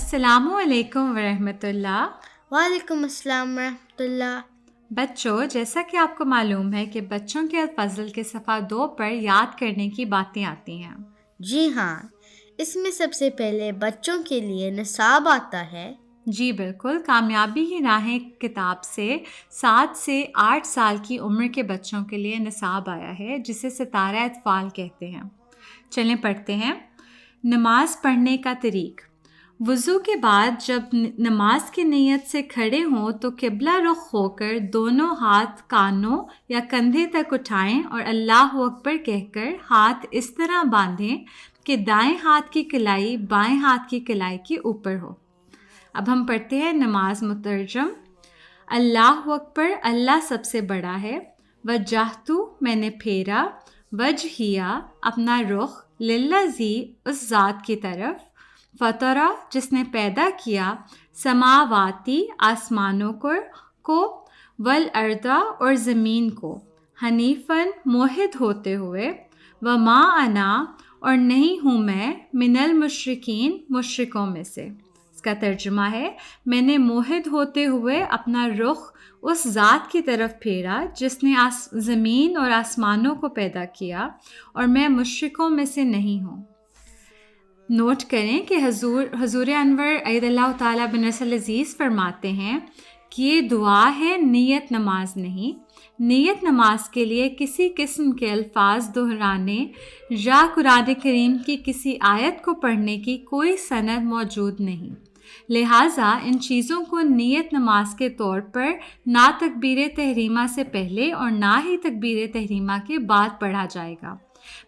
السلام علیکم ورحمۃ اللہ۔ وعلیکم السلام ورحمۃ اللہ۔ بچوں، جیسا کہ آپ کو معلوم ہے کہ بچوں کے الفضل کے صفحہ 2 پر یاد کرنے کی باتیں آتی ہیں۔ جی ہاں، اس میں سب سے پہلے بچوں کے لیے نصاب آتا ہے۔ جی بالکل، کامیابی کی راہیں کتاب سے 7 سے 8 سال کی عمر کے بچوں کے لیے نصاب آیا ہے، جسے ستارہ اطفال کہتے ہیں۔ چلیں پڑھتے ہیں۔ نماز پڑھنے کا طریق۔ وضو کے بعد جب نماز کی نیت سے کھڑے ہوں تو قبلہ رخ ہو کر دونوں ہاتھ کانوں یا کندھے تک اٹھائیں اور اللہ اکبر کہہ کر ہاتھ اس طرح باندھیں کہ دائیں ہاتھ کی کلائی بائیں ہاتھ کی کلائی کے اوپر ہو۔ اب ہم پڑھتے ہیں نماز مترجم۔ اللہ اکبر، اللہ سب سے بڑا ہے۔ وجہتو، میں نے پھیرا، وجہیہ، اپنا رخ، للذی، اس ذات کی طرف، فطرہ، جس نے پیدا کیا، سماواتی، آسمانوں کو، والارض، اور زمین کو، حنیفاً، موحد ہوتے ہوئے، وما انا، اور نہیں ہوں میں، من المشرکین، مشرکوں میں سے۔ اس کا ترجمہ ہے، میں نے موحد ہوتے ہوئے اپنا رخ اس ذات کی طرف پھیرا جس نے زمین اور آسمانوں کو پیدا کیا، اور میں مشرکوں میں سے نہیں ہوں۔ نوٹ کریں کہ حضور انور عید اللہ تعالیٰ بن نصر العزیز فرماتے ہیں کہ یہ دعا ہے، نیت نماز نہیں۔ نیت نماز کے لیے کسی قسم کے الفاظ دہرانے یا قرآن کریم کی کسی آیت کو پڑھنے کی کوئی سند موجود نہیں، لہٰذا ان چیزوں کو نیت نماز کے طور پر نہ تکبیر تحریمہ سے پہلے اور نہ ہی تکبیر تحریمہ کے بعد پڑھا جائے گا،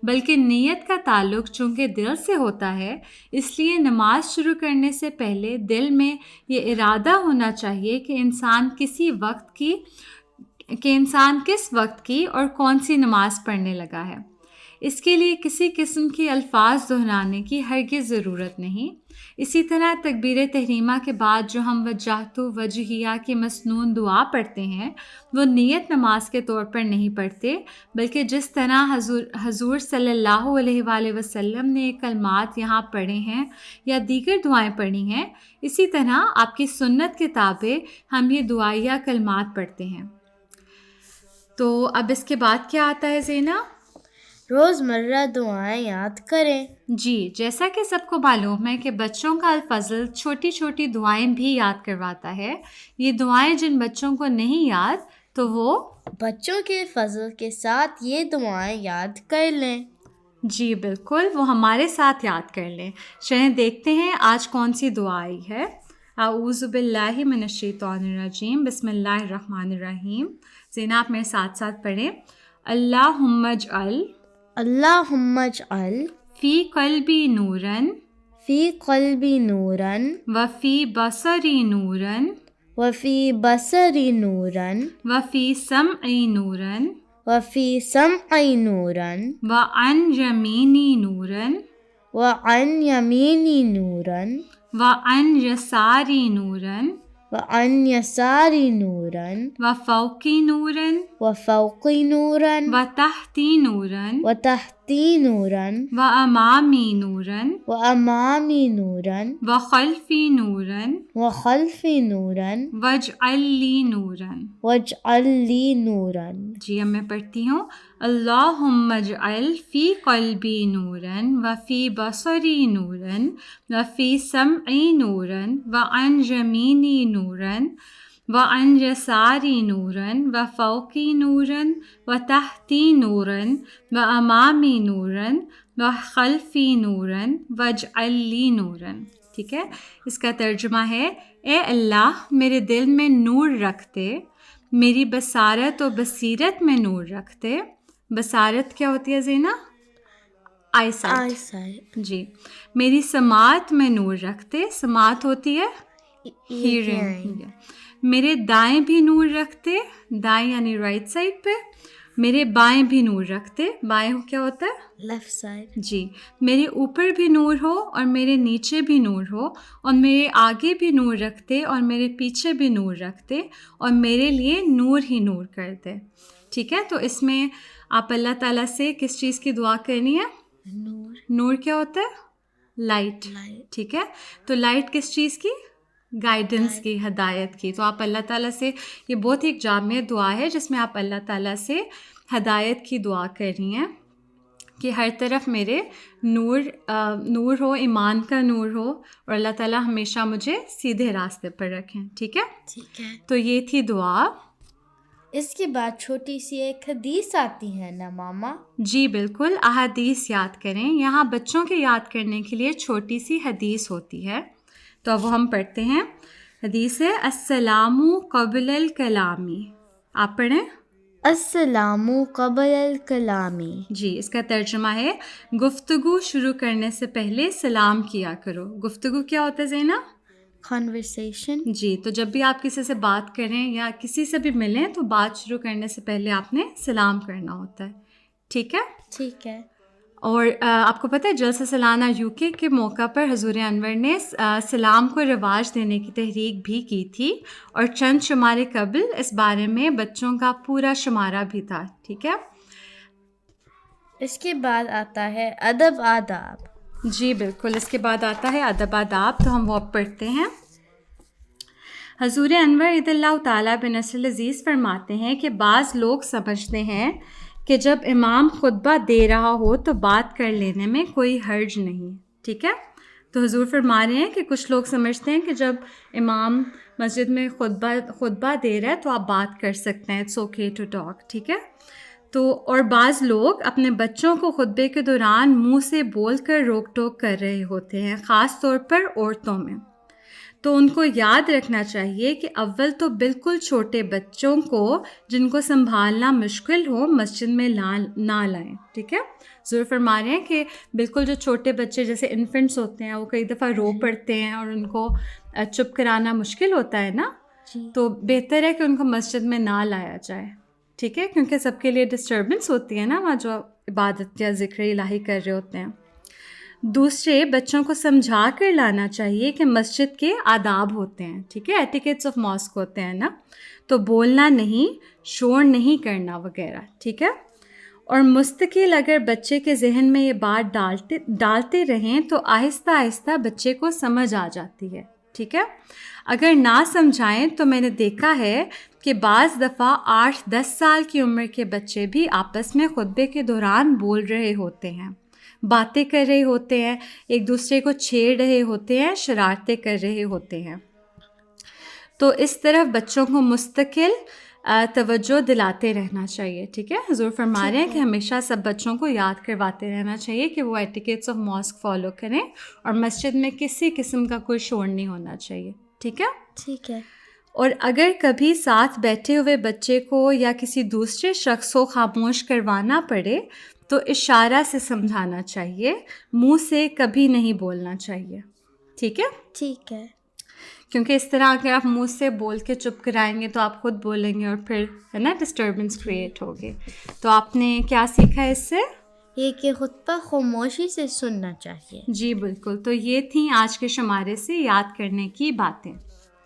بلکہ نیت کا تعلق چونکہ دل سے ہوتا ہے، اس لیے نماز شروع کرنے سے پہلے دل میں یہ ارادہ ہونا چاہیے کہ انسان کس وقت کی اور کون سی نماز پڑھنے لگا ہے۔ اس کے لیے کسی قسم کے الفاظ دہرانے کی ہرگز ضرورت نہیں۔ اسی طرح تکبیر تحریمہ کے بعد جو ہم وجہتو، وجہیہ کی مسنون دعا پڑھتے ہیں، وہ نیت نماز کے طور پر نہیں پڑھتے، بلکہ جس طرح حضور صلی اللہ علیہ وآلہ وسلم نے کلمات یہاں پڑھے ہیں یا دیگر دعائیں پڑھی ہیں، اسی طرح آپ کی سنت کتابیں ہم یہ دعائیہ کلمات پڑھتے ہیں۔ تو اب اس کے بعد کیا آتا ہے زینہ؟ روزمرہ دعائیں یاد کریں۔ جی، جیسا کہ سب کو معلوم ہے کہ بچوں کا الفضل چھوٹی چھوٹی دعائیں بھی یاد کرواتا ہے۔ یہ دعائیں جن بچوں کو نہیں یاد تو وہ بچوں کے فضل کے ساتھ یہ دعائیں یاد کر لیں۔ جی بالکل، وہ ہمارے ساتھ یاد کر لیں۔ چلیں دیکھتے ہیں آج کون سی دعا آئی ہے۔ اعوذ باللہ من الشیطان الرجیم، بسم اللہ الرحمن الرحیم۔ زینہ آپ میرے ساتھ ساتھ پڑھیں۔ اللہم اجعل، اللہم اجعل، فی قلبی نوراً، فی قلبی نوراً، وفی بصری نوراً، وفی بصری نوراً، وفی سمعی نوراً، وفی سمعی نوراً، وعن یمینی نوراً، وعن یمینی نوراً، وعن یساری نوراً، وعن یساری نوراً، وفوقی نوراً، وفوقی نوراً، وتحتی نوراً، وتحتی نوراً، وامامی نوراً، وامامی نوراً، وخلفی نوراً، وخلفی نوراً، واجعل لی نوراً۔ واجعل لی نوراً۔ جی اب میں پڑھتی ہوں۔ اللہم اجعل فی قلبی نوراً، وفی بصری نوراً، وفی سمعی نوراً، وعن یمینی نوراً، وعن یساری نوراً، وفوقی نوراً، وتحتی نوراً، وامامی نوراً، وخلفی نوراً، واجعل لی نوراً۔ ٹھیک ہے، اس کا ترجمہ ہے، اے اللہ میرے دل میں نور رکھ دے، میری بصارت و بصیرت میں نور رکھ دے۔ بصارت کیا ہوتی ہے زینہ؟ آئی سائٹ۔ جی، میری سماعت میں نور رکھ دے۔ سماعت ہوتی ہے ہیئرنگ۔ میرے دائیں بھی نور رکھ دے، دائیں یعنی رائٹ سائڈ پہ۔ میرے بائیں بھی نور رکھ دے، بائیں کیا ہوتا ہے؟ Left side. جی، میرے اوپر بھی نور ہو اور میرے نیچے بھی نور ہو، اور میرے آگے بھی نور رکھ دے اور میرے پیچھے بھی نور رکھ دے، اور میرے لیے نور ہی نور کر دے۔ ٹھیک ہے، تو اس میں آپ اللہ تعالیٰ سے کس چیز کی دعا کرنی ہے؟ نور۔ نور کیا ہوتا ہے؟ لائٹ. ٹھیک ہے, تو لائٹ کس چیز کی؟ گائیڈنس کی, ہدایت کی. تو آپ اللہ تعالیٰ سے, یہ بہت ہی جامع دعا ہے جس میں آپ اللہ تعالیٰ سے ہدایت کی دعا کر رہی ہیں کہ ہر طرف میرے نور ہو, ایمان کا نور ہو, اور اللہ تعالیٰ ہمیشہ مجھے سیدھے راستے پر رکھیں. ٹھیک ہے, ٹھیک ہے. تو یہ تھی دعا. اس کے بعد چھوٹی سی ایک حدیث آتی ہے نا ماما؟ جی بالکل, احادیث یاد کریں. یہاں بچوں کے یاد کرنے کے لیے چھوٹی سی حدیث ہوتی ہے, تو اب وہ ہم پڑھتے ہیں. حدیث ہے السلام قبل الکلامی. آپ پڑھیں. السلام قبل الکلامی. جی, اس کا ترجمہ ہے گفتگو شروع کرنے سے پہلے سلام کیا کرو. گفتگو کیا ہوتا ہے زینب؟ کنورسیشن. جی, تو جب بھی آپ کسی سے بات کریں یا کسی سے بھی ملیں تو بات شروع کرنے سے پہلے آپ نے سلام کرنا ہوتا ہے. ٹھیک ہے. ٹھیک ہے. اور آپ کو پتہ ہے جلسہ سالانہ UK کے موقع پر حضور انور نے سلام کو رواج دینے کی تحریک بھی کی تھی, اور چند شمارے قبل اس بارے میں بچوں کا پورا شمارہ بھی تھا. ٹھیک ہے. اس کے بعد آتا ہے ادب آداب. جی بالکل, اس کے بعد آتا ہے ادب آداب, تو ہم وہ پڑھتے ہیں. حضور انور رضی اللہ تعالیٰ بنصر العزیز فرماتے ہیں کہ بعض لوگ سمجھتے ہیں کہ جب امام خطبہ دے رہا ہو تو بات کر لینے میں کوئی حرج نہیں. ٹھیک ہے, تو حضور فرما رہے ہیں کہ کچھ لوگ سمجھتے ہیں کہ جب امام مسجد میں خطبہ دے رہا ہے تو آپ بات کر سکتے ہیں, اٹس اوکے ٹو ٹاک. ٹھیک ہے. تو اور بعض لوگ اپنے بچوں کو خطبے کے دوران منہ سے بول کر روک ٹوک کر رہے ہوتے ہیں, خاص طور پر عورتوں میں. تو ان کو یاد رکھنا چاہیے کہ اول تو بالکل چھوٹے بچوں کو جن کو سنبھالنا مشکل ہو مسجد میں نہ لائیں. ٹھیک ہے. ضرور فرما رہے ہیں کہ بالکل جو چھوٹے بچے جیسے انفنٹس ہوتے ہیں وہ کئی دفعہ رو پڑتے ہیں اور ان کو چپ کرانا مشکل ہوتا ہے نا, تو بہتر ہے کہ ان کو مسجد میں نہ لایا جائے. ٹھیک ہے, کیونکہ سب کے لیے ڈسٹربنس ہوتی ہے نا وہاں جو عبادت یا ذکر الہی کر رہے ہوتے ہیں. دوسرے, بچوں کو سمجھا کر لانا چاہیے کہ مسجد کے آداب ہوتے ہیں. ٹھیک ہے, ایٹیکیٹس آف ماسک ہوتے ہیں نا, تو بولنا نہیں, شور نہیں کرنا وغیرہ. ٹھیک ہے. اور مستقل اگر بچے کے ذہن میں یہ بات ڈالتے رہیں تو آہستہ آہستہ بچے کو سمجھ آ جاتی ہے. ٹھیک ہے. اگر نہ سمجھائیں تو میں نے دیکھا ہے کہ بعض دفعہ 8-10 سال کی عمر کے بچے بھی آپس میں خطبے کے دوران بول رہے ہوتے ہیں, باتیں کر رہے ہوتے ہیں, ایک دوسرے کو چھیڑ رہے ہوتے ہیں, شرارتیں کر رہے ہوتے ہیں. تو اس طرف بچوں کو مستقل توجہ دلاتے رہنا چاہیے. ٹھیک ہے. حضور فرما رہے ہیں کہ ہمیشہ سب بچوں کو یاد کرواتے رہنا چاہیے کہ وہ ایٹیکیٹس آف ماسک فالو کریں, اور مسجد میں کسی قسم کا کوئی شور نہیں ہونا چاہیے. ٹھیک ہے. ٹھیک ہے. اور اگر کبھی ساتھ بیٹھے ہوئے بچے کو یا کسی دوسرے شخص کو خاموش کروانا پڑے تو اشارہ سے سمجھانا چاہیے, منہ سے کبھی نہیں بولنا چاہیے. ٹھیک ہے. ٹھیک ہے. کیونکہ اس طرح اگر آپ منہ سے بول کے چپ کرائیں گے تو آپ خود بولیں گے اور پھر ہے نا ڈسٹربنس کریٹ ہوگی. تو آپ نے کیا سیکھا اس سے؟ یہ کہ خطبہ خاموشی سے سننا چاہیے. جی بالکل. تو یہ تھیں آج کے شمارے سے یاد کرنے کی باتیں.